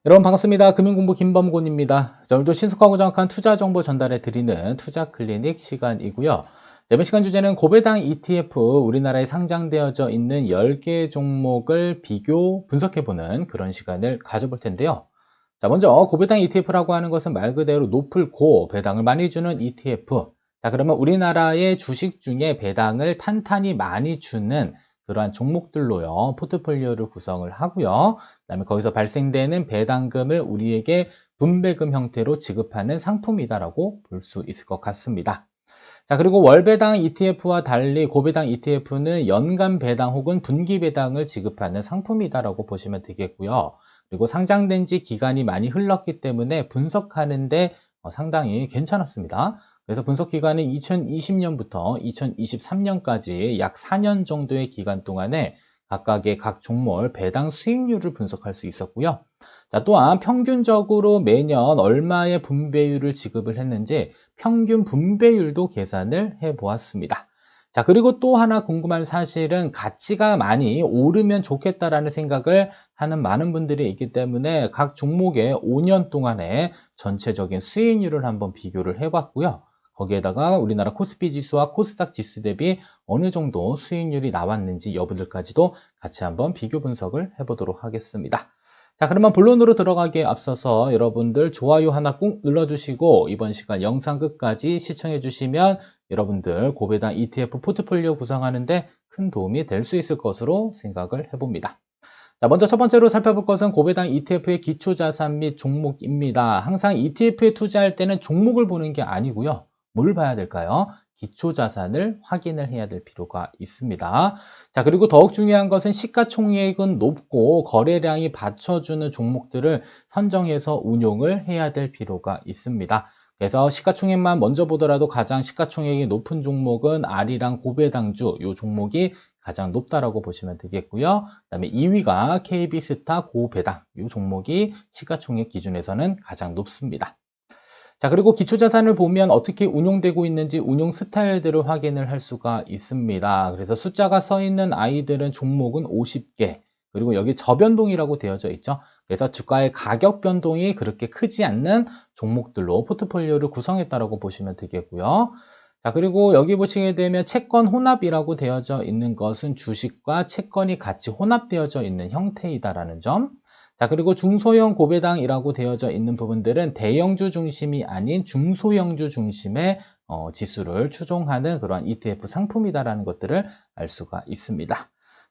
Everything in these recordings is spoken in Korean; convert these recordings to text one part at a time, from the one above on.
여러분 반갑습니다. 금융공부 김범곤입니다. 자, 오늘도 신속하고 정확한 투자 정보 전달해 드리는 투자 클리닉 시간이고요. 이번 시간 주제는 고배당 ETF, 우리나라에 상장되어져 있는 10개 종목을 비교 분석해보는 그런 시간을 가져볼 텐데요. 자, 먼저 고배당 ETF라고 하는 것은 말 그대로 높을 고 배당을 많이 주는 ETF. 자, 그러면 우리나라의 주식 중에 배당을 탄탄히 많이 주는 그러한 종목들로요, 포트폴리오를 구성을 하고요. 그다음에 거기서 발생되는 배당금을 우리에게 분배금 형태로 지급하는 상품이다라고 볼 수 있을 것 같습니다. 자, 그리고 월배당 ETF와 달리 고배당 ETF는 연간 배당 혹은 분기 배당을 지급하는 상품이다라고 보시면 되겠고요. 그리고 상장된 지 기간이 많이 흘렀기 때문에 분석하는데 상당히 괜찮았습니다. 그래서 분석 기간은 2020년부터 2023년까지 약 4년 정도의 기간 동안에 각각의 각 종목 배당 수익률을 분석할 수 있었고요. 자, 또한 평균적으로 매년 얼마의 분배율을 지급을 했는지 평균 분배율도 계산을 해 보았습니다. 자, 그리고 또 하나 궁금한 사실은 가치가 많이 오르면 좋겠다라는 생각을 하는 많은 분들이 있기 때문에 각 종목의 5년 동안의 전체적인 수익률을 한번 비교를 해 봤고요. 거기에다가 우리나라 코스피 지수와 코스닥 지수 대비 어느 정도 수익률이 나왔는지 여부들까지도 같이 한번 비교 분석을 해보도록 하겠습니다. 자, 그러면 본론으로 들어가기에 앞서서 여러분들 좋아요 하나 꾹 눌러주시고 이번 시간 영상 끝까지 시청해 주시면 여러분들 고배당 ETF 포트폴리오 구성하는데 큰 도움이 될 수 있을 것으로 생각을 해봅니다. 자, 먼저 첫 번째로 살펴볼 것은 고배당 ETF의 기초자산 및 종목입니다. 항상 ETF에 투자할 때는 종목을 보는 게 아니고요. 뭘 봐야 될까요? 기초자산을 확인을 해야 될 필요가 있습니다. 자, 그리고 더욱 중요한 것은 시가총액은 높고 거래량이 받쳐주는 종목들을 선정해서 운용을 해야 될 필요가 있습니다. 그래서 시가총액만 먼저 보더라도 가장 시가총액이 높은 종목은 아리랑 고배당주 이 종목이 가장 높다라고 보시면 되겠고요. 그다음에 2위가 KB스타 고배당 이 종목이 시가총액 기준에서는 가장 높습니다. 자, 그리고 기초자산을 보면 어떻게 운용되고 있는지 운용 스타일들을 확인을 할 수가 있습니다. 그래서 숫자가 써 있는 아이들은 종목은 50개, 그리고 여기 저변동이라고 되어져 있죠. 그래서 주가의 가격 변동이 그렇게 크지 않는 종목들로 포트폴리오를 구성했다라고 보시면 되겠고요. 자, 그리고 여기 보시게 되면 채권 혼합이라고 되어져 있는 것은 주식과 채권이 같이 혼합되어져 있는 형태이다라는 점. 자, 그리고 중소형 고배당이라고 되어져 있는 부분들은 대형주 중심이 아닌 중소형주 중심의 지수를 추종하는 그러한 ETF 상품이다라는 것들을 알 수가 있습니다.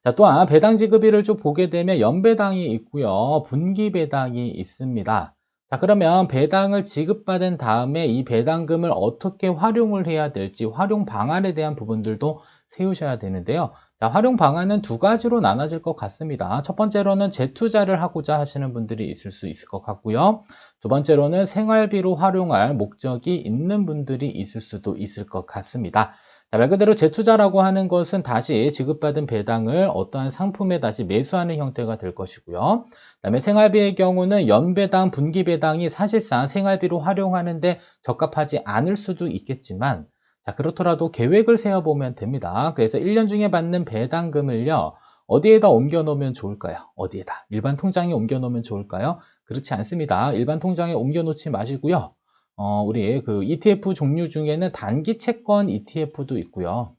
자, 또한 배당 지급일을 좀 보게 되면 연배당이 있고요. 분기배당이 있습니다. 자, 그러면 배당을 지급받은 다음에 이 배당금을 어떻게 활용을 해야 될지 활용 방안에 대한 부분들도 세우셔야 되는데요. 자, 활용 방안은 두 가지로 나눠질 것 같습니다. 첫 번째로는 재투자를 하고자 하시는 분들이 있을 수 있을 것 같고요. 두 번째로는 생활비로 활용할 목적이 있는 분들이 있을 수도 있을 것 같습니다. 자, 말 그대로 재투자라고 하는 것은 다시 지급받은 배당을 어떠한 상품에 다시 매수하는 형태가 될 것이고요. 그다음에 생활비의 경우는 연배당, 분기배당이 사실상 생활비로 활용하는데 적합하지 않을 수도 있겠지만 자, 그렇더라도 계획을 세워보면 됩니다. 그래서 1년 중에 받는 배당금을요, 어디에다 옮겨 놓으면 좋을까요? 어디에다? 일반 통장에 옮겨 놓으면 좋을까요? 그렇지 않습니다. 일반 통장에 옮겨 놓지 마시고요. 우리 그 ETF 종류 중에는 단기 채권 ETF도 있고요.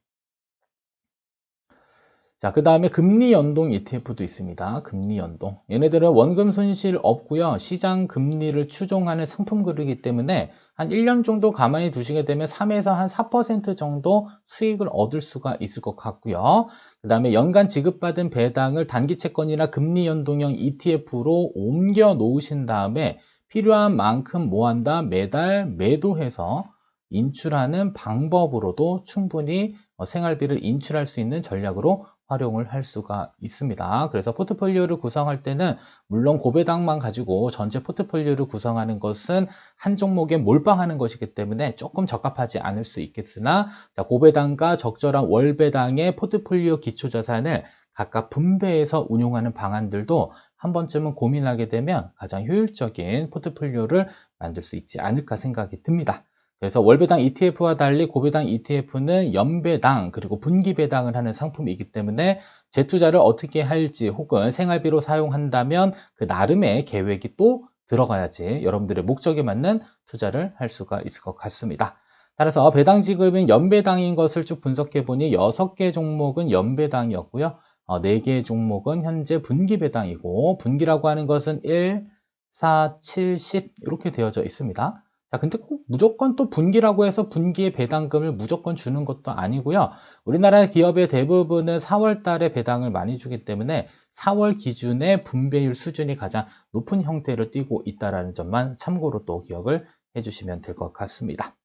자, 그 다음에 금리 연동 ETF도 있습니다. 금리 연동. 얘네들은 원금 손실 없고요. 시장 금리를 추종하는 상품 그루기 때문에 한 1년 정도 가만히 두시게 되면 3에서 한 4% 정도 수익을 얻을 수가 있을 것 같고요. 그 다음에 연간 지급받은 배당을 단기 채권이나 금리 연동형 ETF로 옮겨 놓으신 다음에 필요한 만큼 모한다 매달 매도해서 인출하는 방법으로도 충분히 생활비를 인출할 수 있는 전략으로 활용을 할 수가 있습니다. 그래서 포트폴리오를 구성할 때는 물론 고배당만 가지고 전체 포트폴리오를 구성하는 것은 한 종목에 몰빵하는 것이기 때문에 조금 적합하지 않을 수 있겠으나 자, 고배당과 적절한 월배당의 포트폴리오 기초자산을 각각 분배해서 운용하는 방안들도 한 번쯤은 고민하게 되면 가장 효율적인 포트폴리오를 만들 수 있지 않을까 생각이 듭니다. 그래서 월배당 ETF와 달리 고배당 ETF는 연배당 그리고 분기배당을 하는 상품이기 때문에 재투자를 어떻게 할지 혹은 생활비로 사용한다면 그 나름의 계획이 또 들어가야지 여러분들의 목적에 맞는 투자를 할 수가 있을 것 같습니다. 따라서 배당 지급은 연배당인 것을 쭉 분석해 보니 6개 종목은 연배당이었고요. 4개의 종목은 현재 분기배당이고 분기라고 하는 것은 1, 4, 7, 10 이렇게 되어져 있습니다. 자, 근데 꼭 무조건 또 분기라고 해서 분기의 배당금을 무조건 주는 것도 아니고요. 우리나라 기업의 대부분은 4월 달에 배당을 많이 주기 때문에 4월 기준의 분배율 수준이 가장 높은 형태를 띠고 있다는 점만 참고로 또 기억을 해주시면 될 것 같습니다.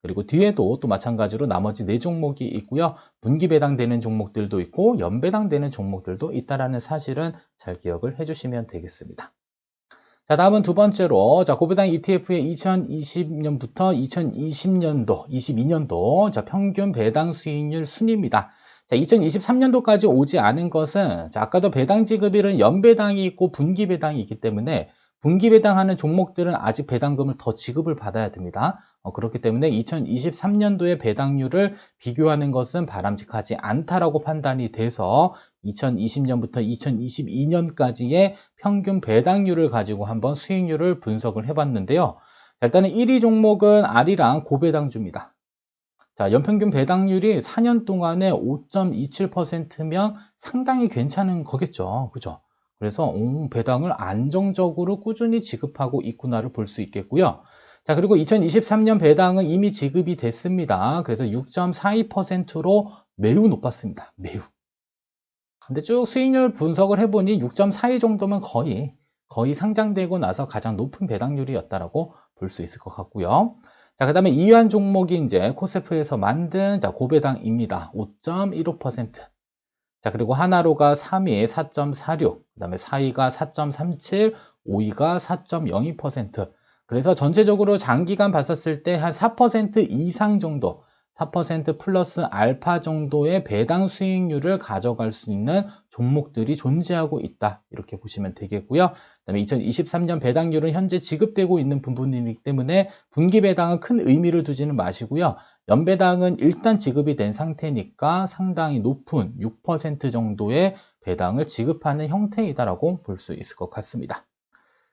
그리고 뒤에도 또 마찬가지로 나머지 4종목이 있고요. 분기 배당되는 종목들도 있고 연배당되는 종목들도 있다는 사실은 잘 기억을 해주시면 되겠습니다. 자, 다음은 두 번째로, 자, 고배당 ETF의 2020년부터 2020년도, 22년도, 자, 평균 배당 수익률 순입니다. 자, 2023년도까지 오지 않은 것은, 자, 아까도 배당 지급일은 연배당이 있고 분기배당이 있기 때문에 분기배당하는 종목들은 아직 배당금을 더 지급을 받아야 됩니다. 그렇기 때문에 2023년도의 배당률을 비교하는 것은 바람직하지 않다라고 판단이 돼서 2020년부터 2022년까지의 평균 배당률을 가지고 한번 수익률을 분석을 해봤는데요. 자, 일단은 1위 종목은 아리랑 고배당주입니다. 자, 연평균 배당률이 4년 동안에 5.27%면 상당히 괜찮은 거겠죠. 그죠? 그래서 배당을 안정적으로 꾸준히 지급하고 있구나를 볼 수 있겠고요. 자, 그리고 2023년 배당은 이미 지급이 됐습니다. 그래서 6.42%로 매우 높았습니다. 매우. 근데 쭉 수익률 분석을 해보니 6.42 정도면 거의 상장되고 나서 가장 높은 배당률이었다라고 볼 수 있을 것 같고요. 자, 그 다음에 2위한 종목이 이제 코세프에서 만든 자, 고배당입니다. 5.15%. 자, 그리고 하나로가 3위에 4.46, 그 다음에 4위가 4.37, 5위가 4.02%. 그래서 전체적으로 장기간 봤었을 때 한 4% 이상 정도, 4% 플러스 알파 정도의 배당 수익률을 가져갈 수 있는 종목들이 존재하고 있다. 이렇게 보시면 되겠고요. 그다음에 2023년 배당률은 현재 지급되고 있는 부분이기 때문에 분기 배당은 큰 의미를 두지는 마시고요. 연배당은 일단 지급이 된 상태니까 상당히 높은 6% 정도의 배당을 지급하는 형태이다라고 볼 수 있을 것 같습니다.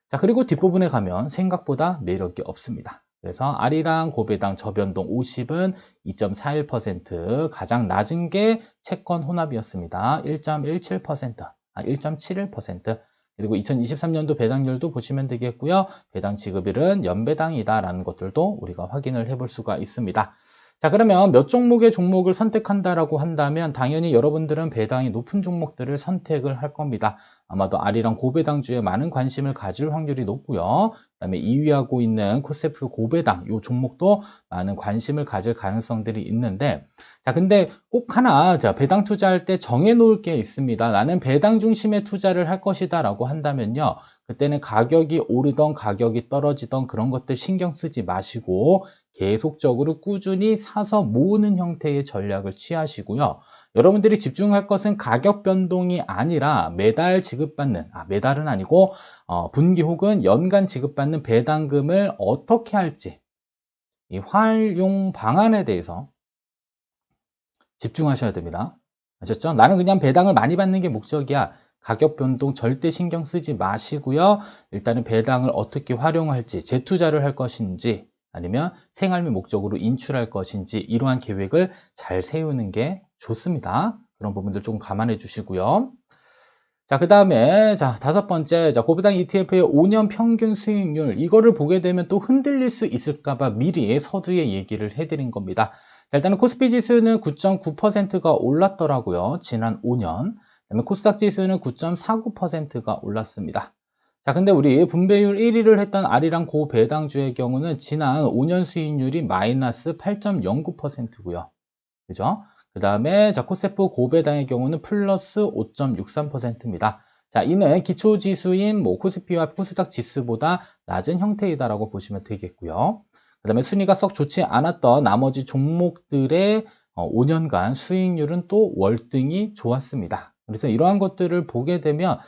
자, 그리고 뒷부분에 가면 생각보다 매력이 없습니다. 그래서 아리랑 고배당 저변동 50은 2.41%, 가장 낮은 게 채권 혼합이었습니다. 1.17%, 1.71%. 그리고 2023년도 배당률도 보시면 되겠고요. 배당 지급일은 연배당이다라는 것들도 우리가 확인을 해볼 수가 있습니다. 자, 그러면 몇 종목의 종목을 선택한다라고 한다면 당연히 여러분들은 배당이 높은 종목들을 선택을 할 겁니다. 아마도 아리랑 고배당주에 많은 관심을 가질 확률이 높고요. 그다음에 2위하고 있는 코세프 고배당 이 종목도 많은 관심을 가질 가능성들이 있는데, 자, 근데 꼭 하나 자, 배당 투자할 때 정해 놓을 게 있습니다. 나는 배당 중심의 투자를 할 것이다라고 한다면요. 그때는 가격이 오르던 가격이 떨어지던 그런 것들 신경 쓰지 마시고 계속적으로 꾸준히 사서 모으는 형태의 전략을 취하시고요. 여러분들이 집중할 것은 가격 변동이 아니라 매달 지급받는, 매달은 아니고 분기 혹은 연간 지급받는 배당금을 어떻게 할지 이 활용 방안에 대해서 집중하셔야 됩니다. 아셨죠? 나는 그냥 배당을 많이 받는 게 목적이야. 가격 변동 절대 신경 쓰지 마시고요. 일단은 배당을 어떻게 활용할지, 재투자를 할 것인지 아니면 생활비 목적으로 인출할 것인지 이러한 계획을 잘 세우는 게 좋습니다. 그런 부분들 조금 감안해 주시고요. 자, 그 다음에, 자, 5번째, 자, 고배당 ETF의 5년 평균 수익률, 이거를 보게 되면 또 흔들릴 수 있을까봐 미리 서두에 얘기를 해드린 겁니다. 자, 일단은 코스피 지수는 9.9%가 올랐더라고요. 지난 5년. 그다음에 코스닥 지수는 9.49%가 올랐습니다. 자, 근데 우리 분배율 1위를 했던 아리랑 고배당주의 경우는 지난 5년 수익률이 마이너스 8.09%고요. 그죠? 그 다음에 자, 코세프 고배당의 경우는 플러스 5.63%입니다. 자, 이는 기초지수인 코스피와 코스닥 지수보다 낮은 형태이다라고 보시면 되겠고요. 그 다음에 순위가 썩 좋지 않았던 나머지 종목들의 5년간 수익률은 또 월등히 좋았습니다. 그래서 이러한 것들을 보게 되면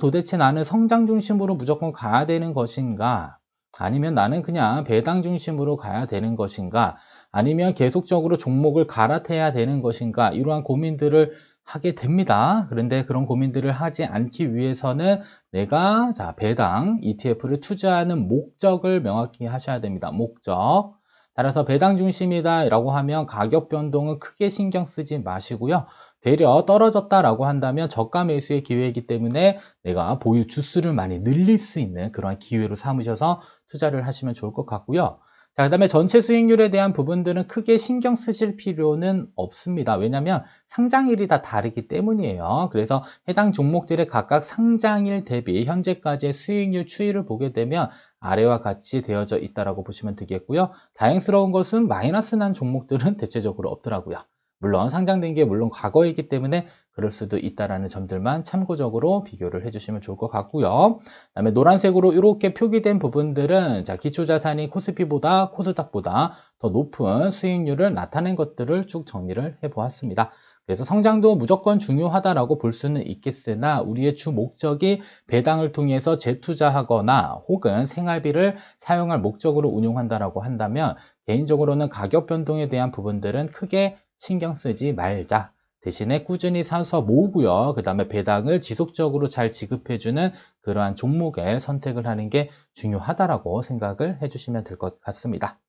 도대체 나는 성장 중심으로 무조건 가야 되는 것인가? 아니면 나는 그냥 배당 중심으로 가야 되는 것인가? 아니면 계속적으로 종목을 갈아타야 되는 것인가? 이러한 고민들을 하게 됩니다. 그런데 그런 고민들을 하지 않기 위해서는 내가 배당 ETF를 투자하는 목적을 명확히 하셔야 됩니다. 목적. 따라서 배당 중심이다라고 하면 가격 변동은 크게 신경 쓰지 마시고요. 되려 떨어졌다라고 한다면 저가 매수의 기회이기 때문에 내가 보유 주수를 많이 늘릴 수 있는 그런 기회로 삼으셔서 투자를 하시면 좋을 것 같고요. 자, 그다음에 전체 수익률에 대한 부분들은 크게 신경 쓰실 필요는 없습니다. 왜냐하면 상장일이 다 다르기 때문이에요. 그래서 해당 종목들의 각각 상장일 대비 현재까지의 수익률 추이를 보게 되면 아래와 같이 되어져 있다라고 보시면 되겠고요. 다행스러운 것은 마이너스 난 종목들은 대체적으로 없더라고요. 물론 상장된 게 물론 과거이기 때문에 그럴 수도 있다라는 점들만 참고적으로 비교를 해주시면 좋을 것 같고요. 그다음에 노란색으로 이렇게 표기된 부분들은 기초자산이 코스피보다 코스닥보다 더 높은 수익률을 나타낸 것들을 쭉 정리를 해보았습니다. 그래서 성장도 무조건 중요하다라고 볼 수는 있겠으나 우리의 주 목적이 배당을 통해서 재투자하거나 혹은 생활비를 사용할 목적으로 운용한다라고 한다면 개인적으로는 가격 변동에 대한 부분들은 크게 신경 쓰지 말자. 대신에 꾸준히 사서 모으고요. 그 다음에 배당을 지속적으로 잘 지급해주는 그러한 종목에 선택을 하는 게 중요하다라고 생각을 해주시면 될 것 같습니다.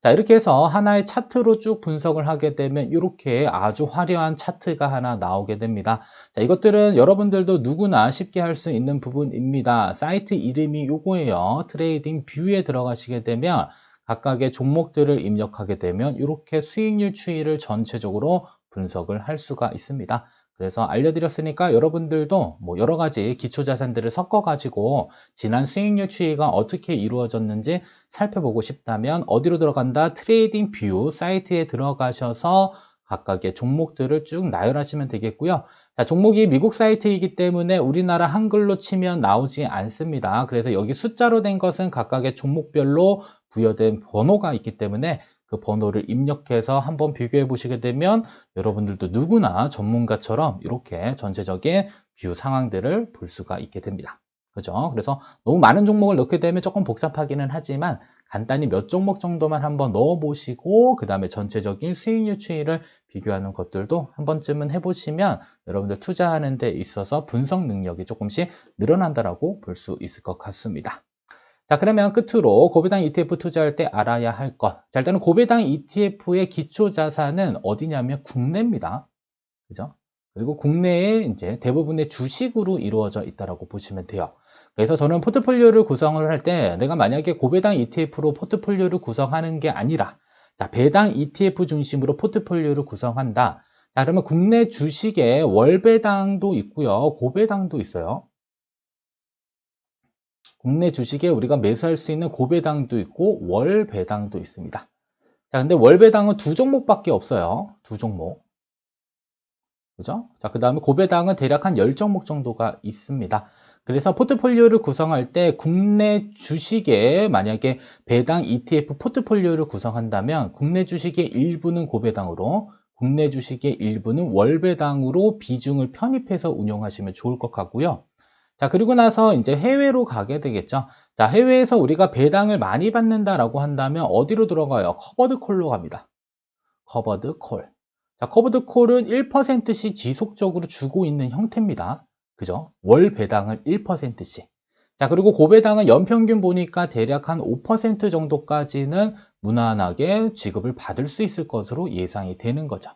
자, 이렇게 해서 하나의 차트로 쭉 분석을 하게 되면 이렇게 아주 화려한 차트가 하나 나오게 됩니다. 자, 이것들은 여러분들도 누구나 쉽게 할 수 있는 부분입니다. 사이트 이름이 요거예요. 트레이딩 뷰에 들어가시게 되면 각각의 종목들을 입력하게 되면 이렇게 수익률 추이를 전체적으로 분석을 할 수가 있습니다. 그래서 알려드렸으니까 여러분들도 뭐 여러 가지 기초 자산들을 섞어 가지고 지난 수익률 추이가 어떻게 이루어졌는지 살펴보고 싶다면 어디로 들어간다? 트레이딩 뷰 사이트에 들어가셔서 각각의 종목들을 쭉 나열하시면 되겠고요. 자, 종목이 미국 사이트이기 때문에 우리나라 한글로 치면 나오지 않습니다. 그래서 여기 숫자로 된 것은 각각의 종목별로 부여된 번호가 있기 때문에 그 번호를 입력해서 한번 비교해 보시게 되면 여러분들도 누구나 전문가처럼 이렇게 전체적인 뷰 상황들을 볼 수가 있게 됩니다. 그죠? 그래서 너무 많은 종목을 넣게 되면 조금 복잡하기는 하지만 간단히 몇 종목 정도만 한번 넣어 보시고 그 다음에 전체적인 수익률 추이를 비교하는 것들도 한 번쯤은 해보시면 여러분들 투자하는 데 있어서 분석 능력이 조금씩 늘어난다라고 볼 수 있을 것 같습니다. 자, 그러면 끝으로 고배당 ETF 투자할 때 알아야 할 것. 자, 일단은 고배당 ETF의 기초 자산은 어디냐면 국내입니다. 그죠? 그리고 국내에 이제 대부분의 주식으로 이루어져 있다고 보시면 돼요. 그래서 저는 포트폴리오를 구성을 할 때 내가 만약에 고배당 ETF로 포트폴리오를 구성하는 게 아니라 자, 배당 ETF 중심으로 포트폴리오를 구성한다. 자, 그러면 국내 주식에 월배당도 있고요. 고배당도 있어요. 국내 주식에 우리가 매수할 수 있는 고배당도 있고 월배당도 있습니다. 자, 근데 월배당은 두 종목밖에 없어요. 두 종목. 그죠? 자, 그 다음에 고배당은 대략 한 10종목 정도가 있습니다. 그래서 포트폴리오를 구성할 때 국내 주식에 만약에 배당 ETF 포트폴리오를 구성한다면 국내 주식의 일부는 고배당으로 국내 주식의 일부는 월배당으로 비중을 편입해서 운용하시면 좋을 것 같고요. 자, 그리고 나서 이제 해외로 가게 되겠죠. 자, 해외에서 우리가 배당을 많이 받는다라고 한다면 어디로 들어가요? 커버드 콜로 갑니다. 커버드 콜. 자, 커버드 콜은 1%씩 지속적으로 주고 있는 형태입니다. 그죠? 월 배당을 1%씩. 자, 그리고 고배당은 연평균 보니까 대략 한 5% 정도까지는 무난하게 지급을 받을 수 있을 것으로 예상이 되는 거죠.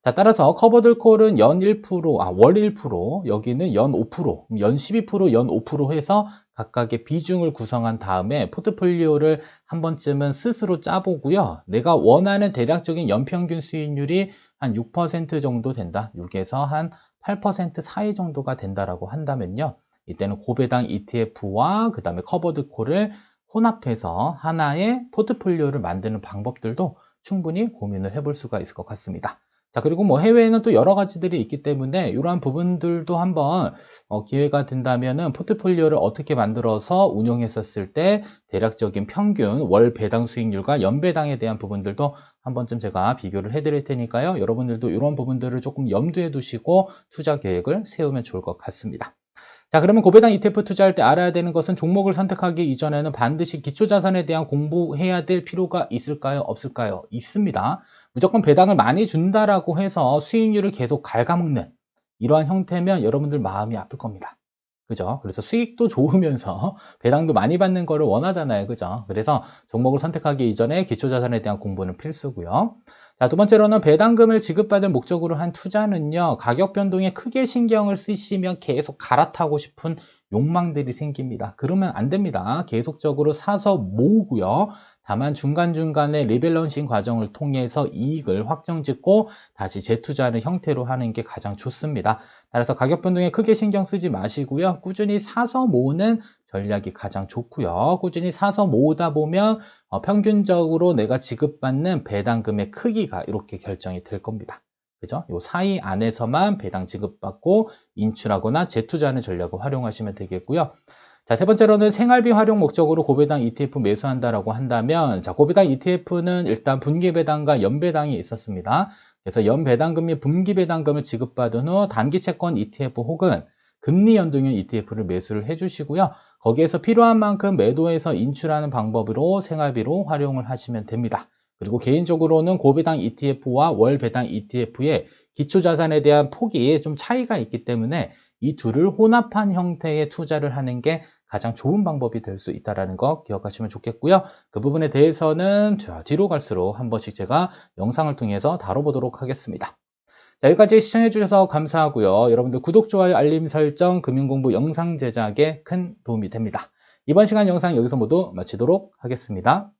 자, 따라서 커버드 콜은 연 1%, 월 1%, 여기는 연 5%, 연 12%, 연 5% 해서 각각의 비중을 구성한 다음에 포트폴리오를 한 번쯤은 스스로 짜보고요. 내가 원하는 대략적인 연평균 수익률이 한 6% 정도 된다. 6에서 한 8% 사이 정도가 된다라고 한다면요. 이때는 고배당 ETF와 그 다음에 커버드 콜을 혼합해서 하나의 포트폴리오를 만드는 방법들도 충분히 고민을 해볼 수가 있을 것 같습니다. 자, 그리고 뭐 해외에는 또 여러 가지들이 있기 때문에 이러한 부분들도 한번 기회가 된다면은 포트폴리오를 어떻게 만들어서 운용했었을 때 대략적인 평균 월 배당 수익률과 연배당에 대한 부분들도 한 번쯤 제가 비교를 해드릴 테니까요. 여러분들도 이런 부분들을 조금 염두에 두시고 투자 계획을 세우면 좋을 것 같습니다. 자, 그러면 고배당 ETF 투자할 때 알아야 되는 것은 종목을 선택하기 이전에는 반드시 기초자산에 대한 공부해야 될 필요가 있을까요? 없을까요? 있습니다. 무조건 배당을 많이 준다라고 해서 수익률을 계속 갉아먹는 이러한 형태면 여러분들 마음이 아플 겁니다. 그죠? 그래서 수익도 좋으면서 배당도 많이 받는 거를 원하잖아요. 그죠? 그래서 종목을 선택하기 이전에 기초자산에 대한 공부는 필수고요. 자, 두 번째로는 배당금을 지급받을 목적으로 한 투자는요, 가격 변동에 크게 신경을 쓰시면 계속 갈아타고 싶은 욕망들이 생깁니다. 그러면 안 됩니다. 계속적으로 사서 모으고요. 다만 중간중간에 리밸런싱 과정을 통해서 이익을 확정짓고 다시 재투자하는 형태로 하는 게 가장 좋습니다. 따라서 가격 변동에 크게 신경 쓰지 마시고요. 꾸준히 사서 모으는 전략이 가장 좋고요. 꾸준히 사서 모으다 보면 평균적으로 내가 지급받는 배당금의 크기가 이렇게 결정이 될 겁니다. 그죠? 요 사이 안에서만 배당 지급받고 인출하거나 재투자하는 전략을 활용하시면 되겠고요. 자, 세 번째로는 생활비 활용 목적으로 고배당 ETF 매수한다라고 한다면, 자, 고배당 ETF는 일단 분기 배당과 연배당이 있었습니다. 그래서 연배당금 및 분기 배당금을 지급받은 후 단기 채권 ETF 혹은 금리 연동형 ETF를 매수를 해주시고요. 거기에서 필요한 만큼 매도해서 인출하는 방법으로 생활비로 활용을 하시면 됩니다. 그리고 개인적으로는 고배당 ETF와 월배당 ETF의 기초자산에 대한 폭이 좀 차이가 있기 때문에 이 둘을 혼합한 형태의 투자를 하는 게 가장 좋은 방법이 될 수 있다는 거 기억하시면 좋겠고요. 그 부분에 대해서는 뒤로 갈수록 한 번씩 제가 영상을 통해서 다뤄보도록 하겠습니다. 자, 여기까지 시청해 주셔서 감사하고요. 여러분들 구독, 좋아요, 알림 설정, 금융공부 영상 제작에 큰 도움이 됩니다. 이번 시간 영상 여기서 모두 마치도록 하겠습니다.